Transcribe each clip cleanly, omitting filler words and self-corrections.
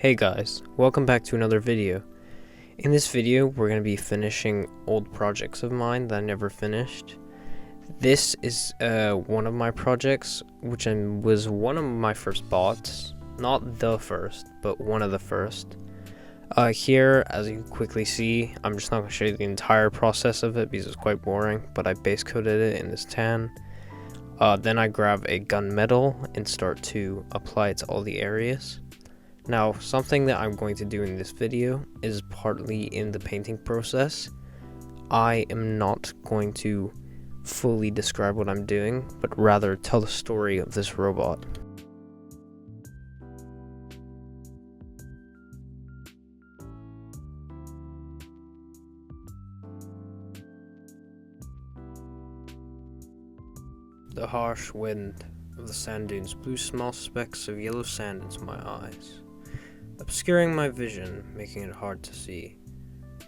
Hey guys, welcome back to another video. In this video, we're going to be finishing old projects of mine that I never finished. This is one of my projects, which was one of my first bots. Not the first, but one of the first. Here, as you can quickly see, I'm just not going to show you the entire process of it because it's quite boring, but I base coded it in this tan. Then I grab a gunmetal and start to apply it to all the areas. Now, something that I'm going to do in this video is partly in the painting process. I am not going to fully describe what I'm doing, but rather tell the story of this robot. The harsh wind of the sand dunes blew small specks of yellow sand into my eyes, obscuring my vision, making it hard to see.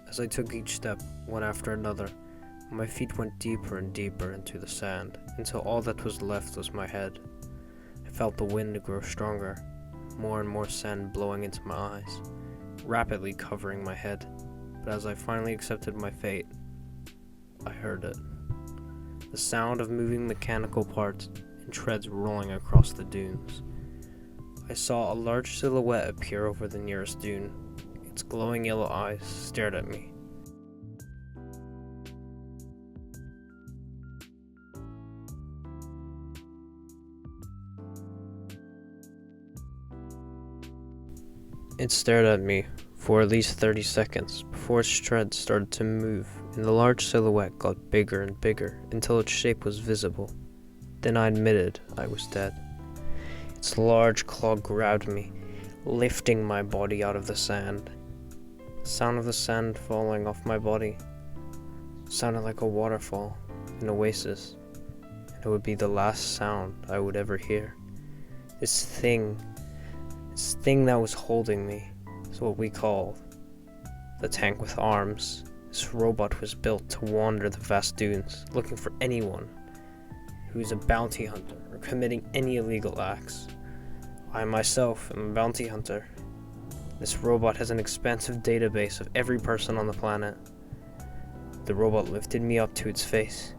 As I took each step, one after another, my feet went deeper and deeper into the sand, until all that was left was my head. I felt the wind grow stronger, more and more sand blowing into my eyes, rapidly covering my head. But as I finally accepted my fate, I heard it. The sound of moving mechanical parts and treads rolling across the dunes. I saw a large silhouette appear over the nearest dune. Its glowing yellow eyes stared at me. It stared at me for at least 30 seconds before its treads started to move and the large silhouette got bigger and bigger until its shape was visible. Then I admitted I was dead. Its large claw grabbed me, lifting my body out of the sand. The sound of the sand falling off my body sounded like a waterfall, an oasis, and it would be the last sound I would ever hear. This thing that was holding me is what we call the tank with arms. This robot was built to wander the vast dunes, looking for anyone who is a bounty hunter or committing any illegal acts. I myself am a bounty hunter. This robot has an expansive database of every person on the planet. The robot lifted me up to its face.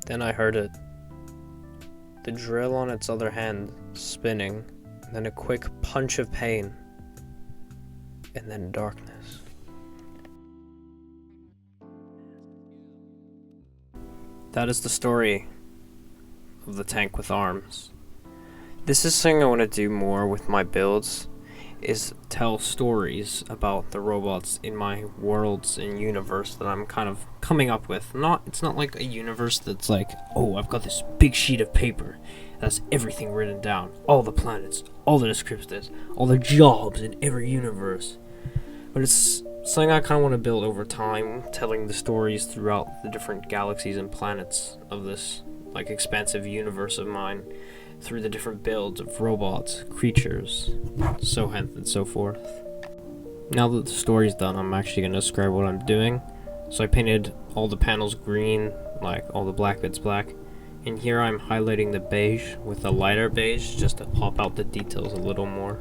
Then I heard it. The drill on its other hand spinning, and then a quick punch of pain, and then darkness. That is the story of the tank with arms. This is something I want to do more with my builds, is tell stories about the robots in my worlds and universe that I'm kind of coming up with. It's not like a universe that's like, oh, I've got this big sheet of paper that's everything written down, all the planets, all the descriptors, all the jobs in every universe. But it's something I kind of want to build over time, telling the stories throughout the different galaxies and planets of this like expansive universe of mine, through the different builds of robots, creatures, so hence and so forth. Now that the story's done, I'm actually going to describe what I'm doing. So I painted all the panels green, like all the black bits black, and here I'm highlighting the beige with a lighter beige just to pop out the details a little more.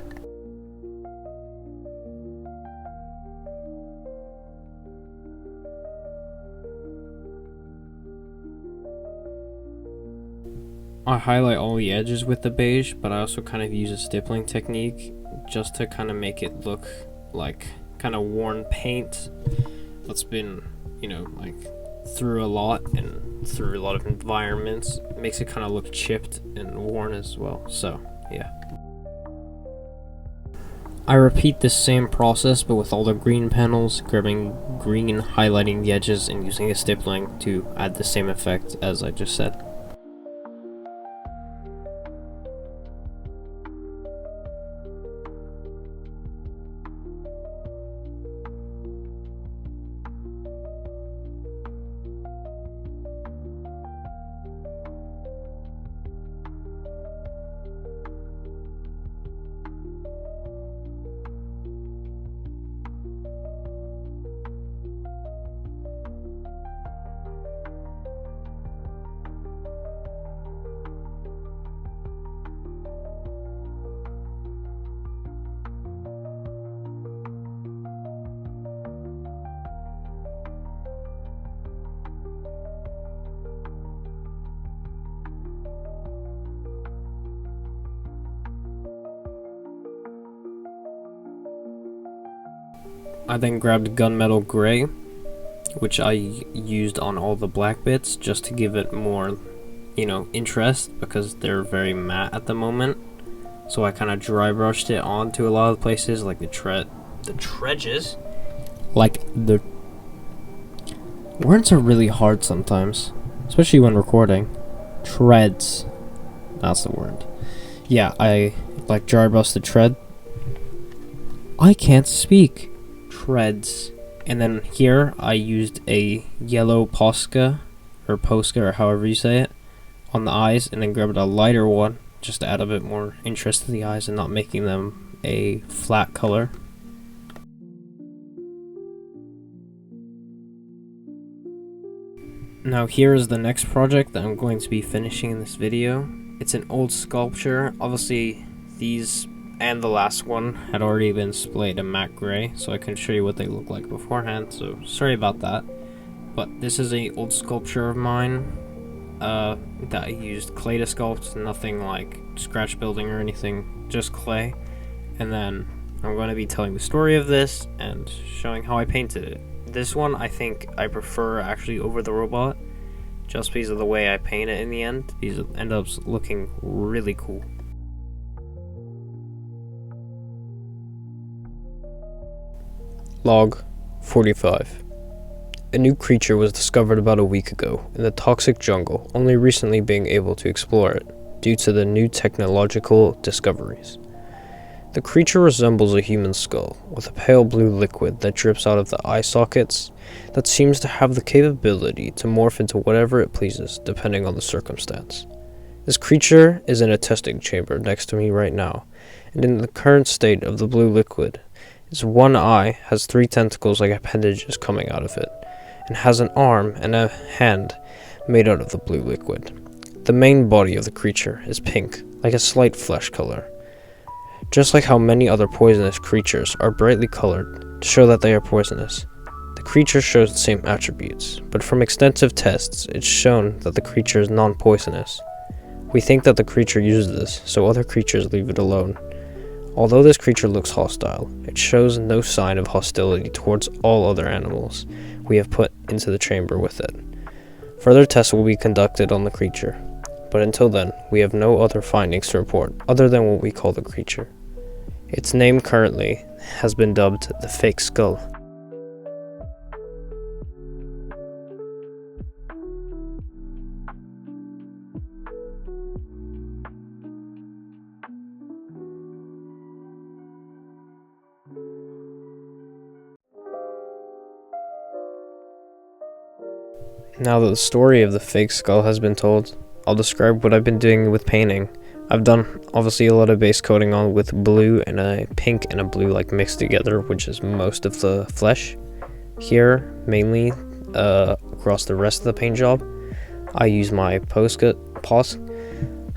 I highlight all the edges with the beige, but I also kind of use a stippling technique just to kind of make it look like kind of worn paint that's been, like through a lot and through a lot of environments. It makes it kind of look chipped and worn as well, so yeah. I repeat this same process but with all the green panels, grabbing green, highlighting the edges, and using a stippling to add the same effect as I just said. I then grabbed Gunmetal Gray, which I used on all the black bits just to give it more, interest, because they're very matte at the moment. So I kind of dry brushed it onto a lot of places, like the treads. Like the words are really hard sometimes, especially when recording. Treads, that's the word. Yeah, I like dry brushed the tread. I can't speak. Treads. And then here I used a yellow Posca or however you say it on the eyes, and then grabbed a lighter one just to add a bit more interest to the eyes and not making them a flat color. Now here is the next project that I'm going to be finishing in this video. It's an old sculpture. Obviously these and the last one had already been splayed in matte gray, so I couldn't show you what they look like beforehand, so sorry about that. But this is a old sculpture of mine that I used clay to sculpt, nothing like scratch building or anything, just clay. And then I'm going to be telling the story of this and showing how I painted it. This one I think I prefer actually over the robot, just because of the way I paint it in the end. These end up looking really cool. Log 45. A new creature was discovered about a week ago in the toxic jungle, only recently being able to explore it due to the new technological discoveries. The creature resembles a human skull, with a pale blue liquid that drips out of the eye sockets that seems to have the capability to morph into whatever it pleases, depending on the circumstance. This creature is in a testing chamber next to me right now, and in the current state of the blue liquid, its one eye has 3 tentacles like appendages coming out of it, and has an arm and a hand made out of the blue liquid. The main body of the creature is pink, like a slight flesh color. Just like how many other poisonous creatures are brightly colored to show that they are poisonous, the creature shows the same attributes, but from extensive tests, it's shown that the creature is non-poisonous. We think that the creature uses this, so other creatures leave it alone. Although this creature looks hostile, it shows no sign of hostility towards all other animals we have put into the chamber with it. Further tests will be conducted on the creature, but until then, we have no other findings to report other than what we call the creature. Its name currently has been dubbed the Fake Skull. Now that the story of the fake skull has been told, I'll describe what I've been doing with painting. I've done obviously a lot of base coating on with blue and a pink and a blue like mixed together, which is most of the flesh. Here, mainly across the rest of the paint job, I use my Poscas.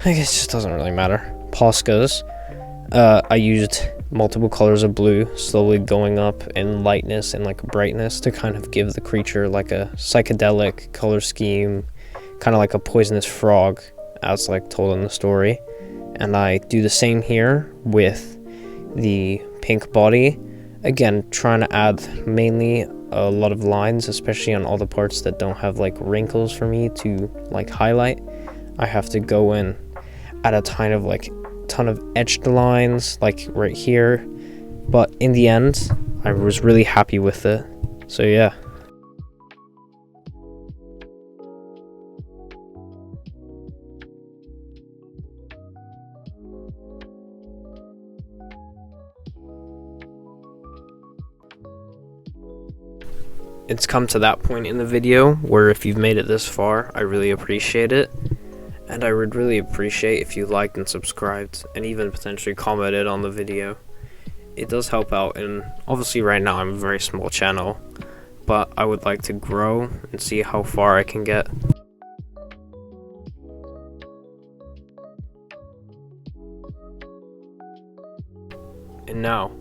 I guess it just doesn't really matter. Poscas. I used multiple colors of blue, slowly going up in lightness and like brightness to kind of give the creature like a psychedelic color scheme, kind of like a poisonous frog as like told in the story. And I do the same here with the pink body, again trying to add mainly a lot of lines, especially on all the parts that don't have like wrinkles for me to like highlight. I have to go in at a ton of etched lines like right here, but in the end I was really happy with it, so yeah. It's come to that point in the video where if you've made it this far, I really appreciate it. And I would really appreciate if you liked and subscribed, and even potentially commented on the video. It does help out, and obviously right now I'm a very small channel, but I would like to grow and see how far I can get. And now,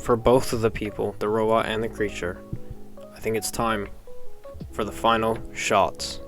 for both of the people, the robot and the creature, I think it's time for the final shots.